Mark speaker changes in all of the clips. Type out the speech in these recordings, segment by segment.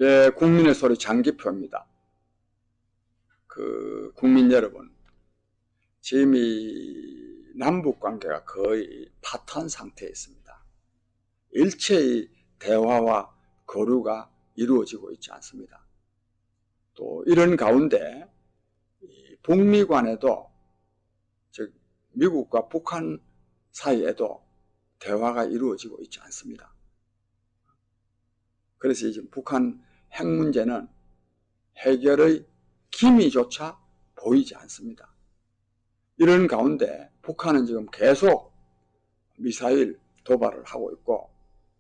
Speaker 1: 예, 국민의 소리 장기표입니다. 국민 여러분, 지금 이 남북 관계가 거의 파탄 상태에 있습니다. 일체의 대화와 교류가 이루어지고 있지 않습니다. 또 이런 가운데 북미 간에도, 즉 미국과 북한 사이에도 대화가 이루어지고 있지 않습니다. 그래서 지금 북한 핵 문제는 해결의 기미조차 보이지 않습니다. 이런 가운데 북한은 지금 계속 미사일 도발을 하고 있고,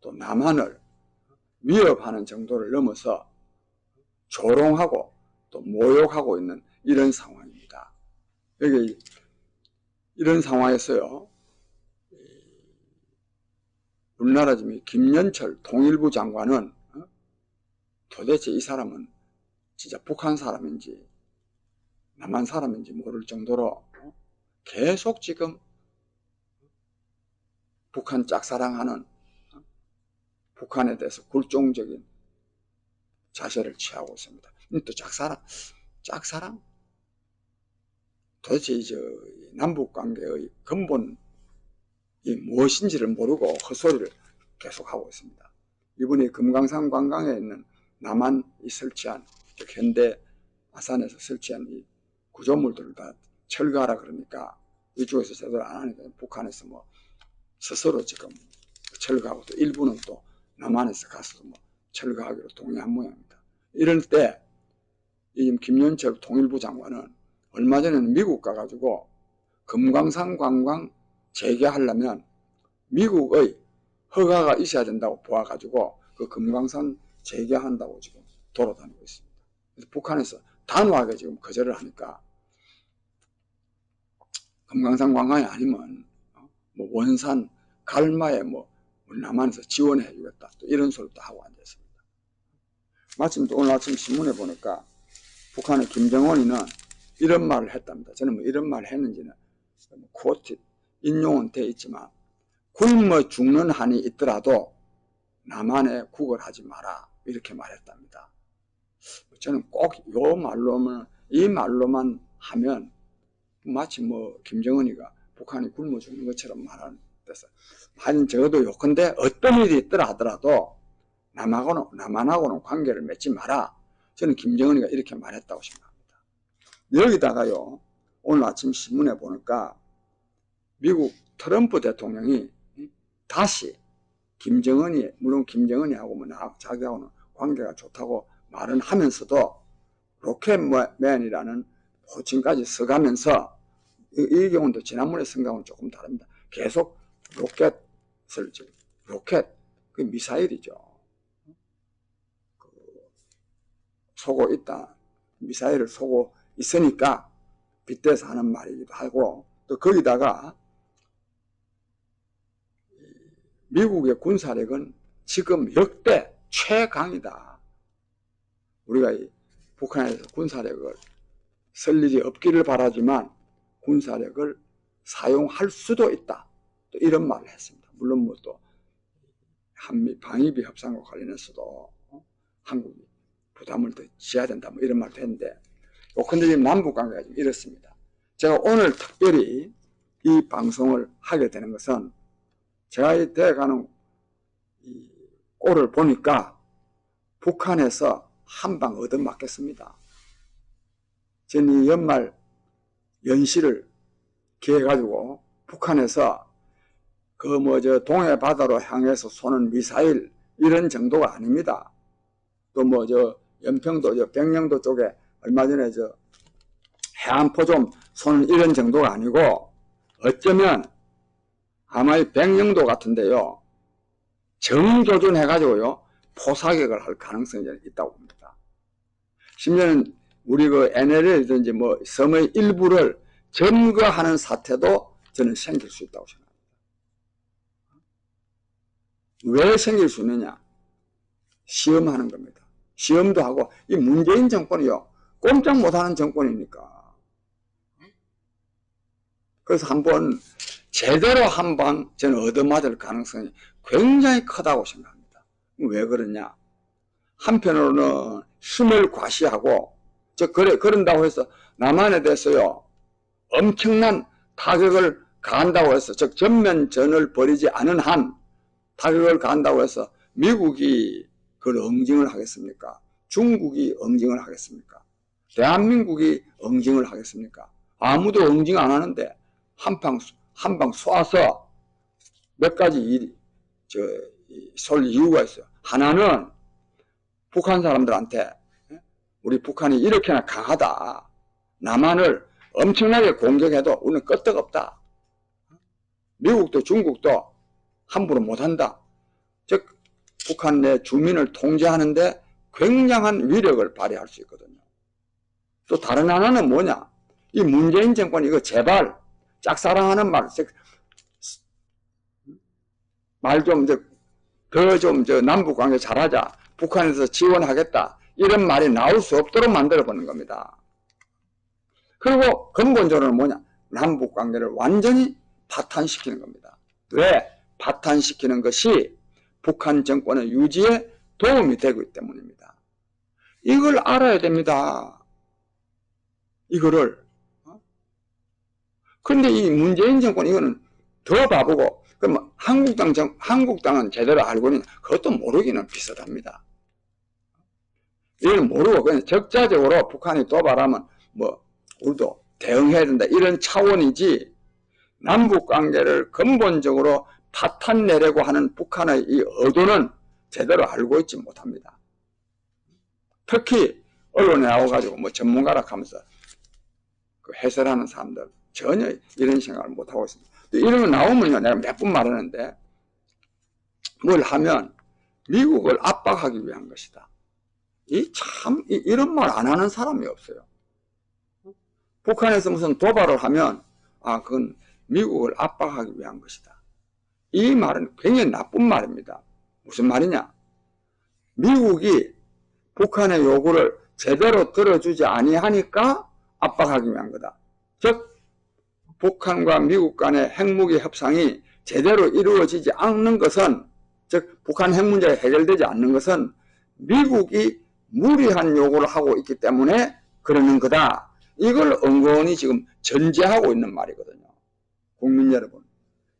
Speaker 1: 또 남한을 위협하는 정도를 넘어서 조롱하고 또 모욕하고 있는 이런 상황입니다. 여기 이런 상황에서요, 우리나라 지금 김연철 통일부 장관은 도대체 이 사람은 진짜 북한 사람인지 남한 사람인지 모를 정도로 계속 지금 북한 짝사랑하는, 북한에 대해서 굴종적인 자세를 취하고 있습니다. 또 짝사랑? 도대체 이제 남북관계의 근본이 무엇인지를 모르고 헛소리를 계속하고 있습니다. 이분이 금강산 관광에 있는 남한 설치한, 즉 현대 아산에서 설치한 이 구조물들을 다 철거하라 그러니까 이쪽에서 제대로 안 하니까 북한에서 뭐 스스로 지금 철거하고, 또 일부는 또 남한에서 가서 뭐 철거하기로 동의한 모양입니다. 이럴 때 이 김연철 통일부 장관은 얼마 전에는 미국 가가지고 금강산 관광 재개하려면 미국의 허가가 있어야 된다고 보아가지고 그 금강산 재개한다고 지금 돌아다니고 있습니다. 그래서 북한에서 단호하게 지금 거절을 하니까 금강산 관광이 아니면 뭐 원산 갈마에 뭐 남한에서 지원해 주겠다, 또 이런 소리도 하고 앉았습니다. 마침 또 오늘 아침 신문에 보니까 북한의 김정은이는 이런 말을 했답니다. 저는 뭐 이런 말을 했는지는 코트 인용은 돼 있지만, 굶어 죽는 한이 있더라도 남한에 구걸하지 마라, 이렇게 말했답니다. 저는 꼭 이 말로만 하면 마치 뭐 김정은이가 북한이 굶어 죽는 것처럼 말하는 데서, 하긴 적어도 요컨대 어떤 일이 있더라 하더라도 남한하고는 관계를 맺지 마라, 저는 김정은이가 이렇게 말했다고 생각합니다. 여기다가요, 오늘 아침 신문에 보니까 미국 트럼프 대통령이 다시 물론 김정은이하고 뭐 자기하고는 관계가 좋다고 말은 하면서도 로켓맨이라는 호칭까지 써가면서, 이 경우도 지난번에 쓴 거하고는 조금 다릅니다. 계속 로켓, 그 미사일이죠. 쏘고 있다, 미사일을 쏘고 있으니까 빗대서 하는 말이기도 하고, 또 거기다가 미국의 군사력은 지금 역대 최강이다. 우리가 북한에서 군사력을 쓸 일이 없기를 바라지만 군사력을 사용할 수도 있다, 또 이런 말을 했습니다. 물론 뭐 또 한미 방위비 협상과 관련해서도 한국이 부담을 더 지어야 된다, 뭐 이런 말도 했는데, 요컨대 지금 남북 관계가 좀 이렇습니다. 제가 오늘 특별히 이 방송을 하게 되는 것은, 제가 이 대가는 이 꼴을 보니까 북한에서 한 방 얻어맞겠습니다. 저는 이 연말 연시를 기해가지고 북한에서 동해 바다로 향해서 쏘는 미사일 이런 정도가 아닙니다. 또 연평도 백령도 쪽에 얼마 전에 해안포 좀 쏘는 이런 정도가 아니고, 어쩌면 아마 이 백령도 같은데요, 정조준해가지고요 포사격을 할 가능성이 있다고 봅니다. 심지어는 우리 NLL이든지 뭐 섬의 일부를 점거하는 사태도 저는 생길 수 있다고 생각합니다. 왜 생길 수 있느냐? 시험하는 겁니다. 시험도 하고, 이 문재인 정권이요 꼼짝 못하는 정권이니까. 그래서 한번 제대로 한 방 저는 얻어맞을 가능성이 굉장히 크다고 생각합니다. 왜 그러냐? 한편으로는 힘을 과시하고, 그런다고 해서 남한에 대해서요, 엄청난 타격을 가한다고 해서, 즉 전면전을 벌이지 않은 한 타격을 가한다고 해서 미국이 그걸 응징을 하겠습니까? 중국이 응징을 하겠습니까? 대한민국이 응징을 하겠습니까? 아무도 응징 안 하는데 한 방 쏴서 몇 가지 쏠 이유가 있어요. 하나는 북한 사람들한테 우리 북한이 이렇게나 강하다. 남한을 엄청나게 공격해도 우리는 끄떡없다. 미국도 중국도 함부로 못한다. 즉 북한 내 주민을 통제하는데 굉장한 위력을 발휘할 수 있거든요. 또 다른 하나는 뭐냐? 이 문재인 정권 이거 제발 짝사랑하는 말 좀 더 좀 남북 관계 잘하자. 북한에서 지원하겠다. 이런 말이 나올 수 없도록 만들어 보는 겁니다. 그리고 근본적으로는 뭐냐? 남북 관계를 완전히 파탄시키는 겁니다. 왜? 파탄시키는 것이 북한 정권의 유지에 도움이 되고 있기 때문입니다. 이걸 알아야 됩니다. 이거를. 그런데 이 문재인 정권 이거는 더 바보고, 그럼 한국당은 제대로 알고 있는, 그것도 모르기는 비슷합니다. 이거는 모르고 그냥 적자적으로 북한이 도발하면 뭐 우리도 대응해야 된다 이런 차원이지, 남북 관계를 근본적으로 파탄 내려고 하는 북한의 이 의도는 제대로 알고 있지 못합니다. 특히 언론에 나와가지고 뭐 전문가라 하면서 그 해설하는 사람들 전혀 이런 생각을 못하고 있습니다. 이런 거 나오면요, 내가 몇 번 말하는데, 뭘 하면 미국을 압박하기 위한 것이다. 이런 말 안 하는 사람이 없어요. 북한에서 무슨 도발을 하면, 그건 미국을 압박하기 위한 것이다. 이 말은 굉장히 나쁜 말입니다. 무슨 말이냐? 미국이 북한의 요구를 제대로 들어주지 아니하니까 압박하기 위한 거다. 즉 북한과 미국 간의 핵무기 협상이 제대로 이루어지지 않는 것은, 즉 북한 핵 문제가 해결되지 않는 것은 미국이 무리한 요구를 하고 있기 때문에 그러는 거다. 이걸 은근히 지금 전제하고 있는 말이거든요. 국민 여러분,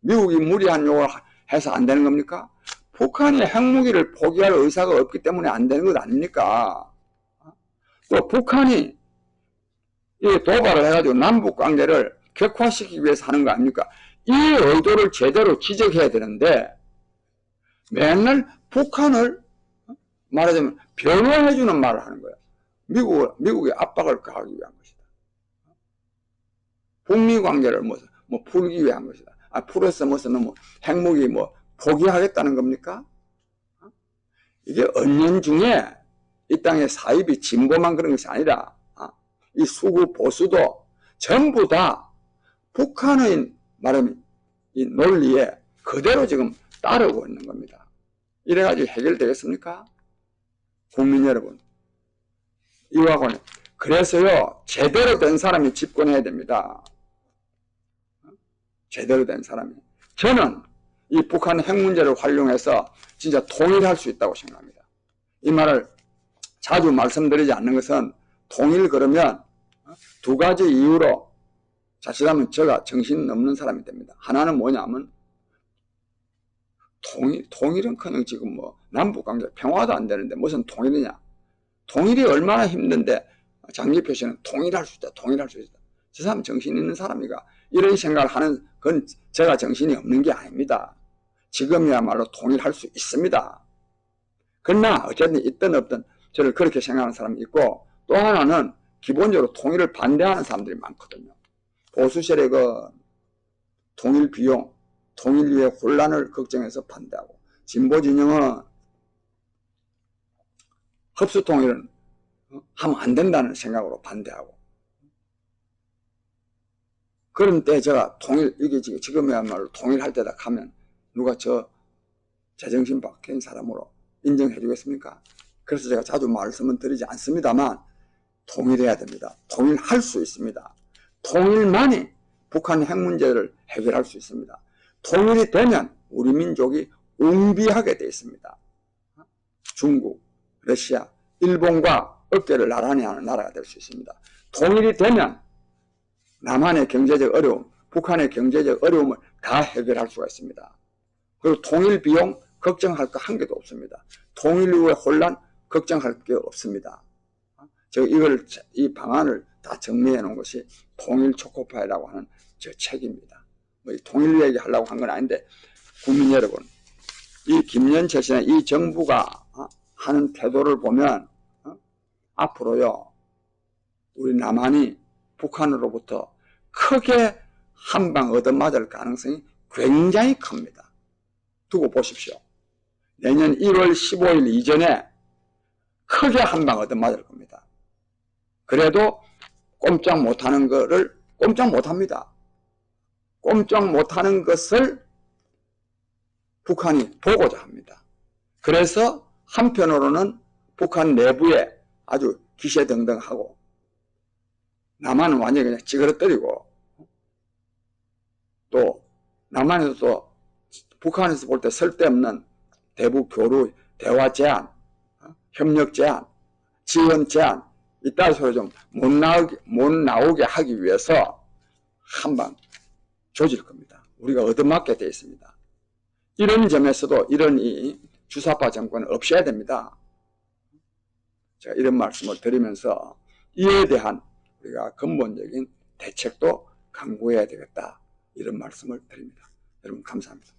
Speaker 1: 미국이 무리한 요구를 해서 안 되는 겁니까? 북한이 핵무기를 포기할 의사가 없기 때문에 안 되는 것 아닙니까? 또 북한이 도발을 해가지고 남북 관계를 격화시키기 위해서 하는 거 아닙니까? 이 의도를 제대로 지적해야 되는데 맨날 북한을 말하자면 변호해주는 말을 하는 거예요. 미국의 압박을 가하기 위한 것이다. 북미 관계를 뭐 풀기 위한 것이다. 풀어서 무슨 핵무기 포기하겠다는 겁니까? 이게 언년중에 이 땅의 사입이 진보만 그런 것이 아니라 이 수구 보수도 전부 다 북한의 말하면 이 논리에 그대로 지금 따르고 있는 겁니다. 이래가지고 해결되겠습니까? 국민 여러분, 이와는 그래서요, 제대로 된 사람이 집권해야 됩니다. 제대로 된 사람이. 저는 이 북한 핵 문제를 활용해서 진짜 통일할 수 있다고 생각합니다. 이 말을 자주 말씀드리지 않는 것은, 통일 그러면 두 가지 이유로 자칫하면 제가 정신 없는 사람이 됩니다. 하나는 뭐냐면, 통일은커녕 지금 남북관계 평화도 안 되는데 무슨 통일이냐. 통일이 얼마나 힘든데 장기 표시는 통일할 수 있다, 통일할 수 있다. 저 사람 정신 있는 사람이가 이런 생각을 하는 건 제가 정신이 없는 게 아닙니다. 지금이야말로 통일할 수 있습니다. 그러나 어쨌든 있든 없든 저를 그렇게 생각하는 사람이 있고, 또 하나는 기본적으로 통일을 반대하는 사람들이 많거든요. 보수 세력은 통일 비용, 통일 위의 혼란을 걱정해서 반대하고, 진보 진영은 흡수 통일은 하면 안 된다는 생각으로 반대하고. 그런 때 제가 이게 지금이야말로 통일할 때다 하면 누가 제정신 박힌 사람으로 인정해 주겠습니까? 그래서 제가 자주 말씀은 드리지 않습니다만, 통일해야 됩니다. 통일할 수 있습니다. 통일만이 북한 핵 문제를 해결할 수 있습니다. 통일이 되면 우리 민족이 웅비하게 되어 있습니다. 중국, 러시아, 일본과 어깨를 나란히 하는 나라가 될 수 있습니다. 통일이 되면 남한의 경제적 어려움, 북한의 경제적 어려움을 다 해결할 수가 있습니다. 그리고 통일 비용 걱정할 거 한 개도 없습니다. 통일 이후의 혼란 걱정할 게 없습니다. 이 방안을 다 정리해 놓은 것이 통일 초코파이라고 하는 저 책입니다. 뭐 통일 얘기하려고 한 건 아닌데, 국민 여러분, 이 김연철 씨나 이 정부가 하는 태도를 보면 앞으로요, 우리 남한이 북한으로부터 크게 한 방 얻어맞을 가능성이 굉장히 큽니다. 두고 보십시오. 내년 1월 15일 이전에 크게 한 방 얻어맞을 겁니다. 그래도 꼼짝 못하는 거를 꼼짝 못합니다. 꼼짝 못하는 것을 북한이 보고자 합니다. 그래서 한편으로는 북한 내부에 아주 기세등등하고 남한은 완전히 그냥 찌그러뜨리고, 또 남한에서도 북한에서 볼 때 쓸데없는 대북 교류 대화 제한, 협력 제한, 지원 제한 이따위 소리 좀 못 나오게 하기 위해서 한방 조질 겁니다. 우리가 얻어맞게 되어 있습니다. 이런 점에서도 이런 이 주사파 정권은 없애야 됩니다. 제가 이런 말씀을 드리면서 이에 대한 우리가 근본적인 대책도 강구해야 되겠다, 이런 말씀을 드립니다. 여러분 감사합니다.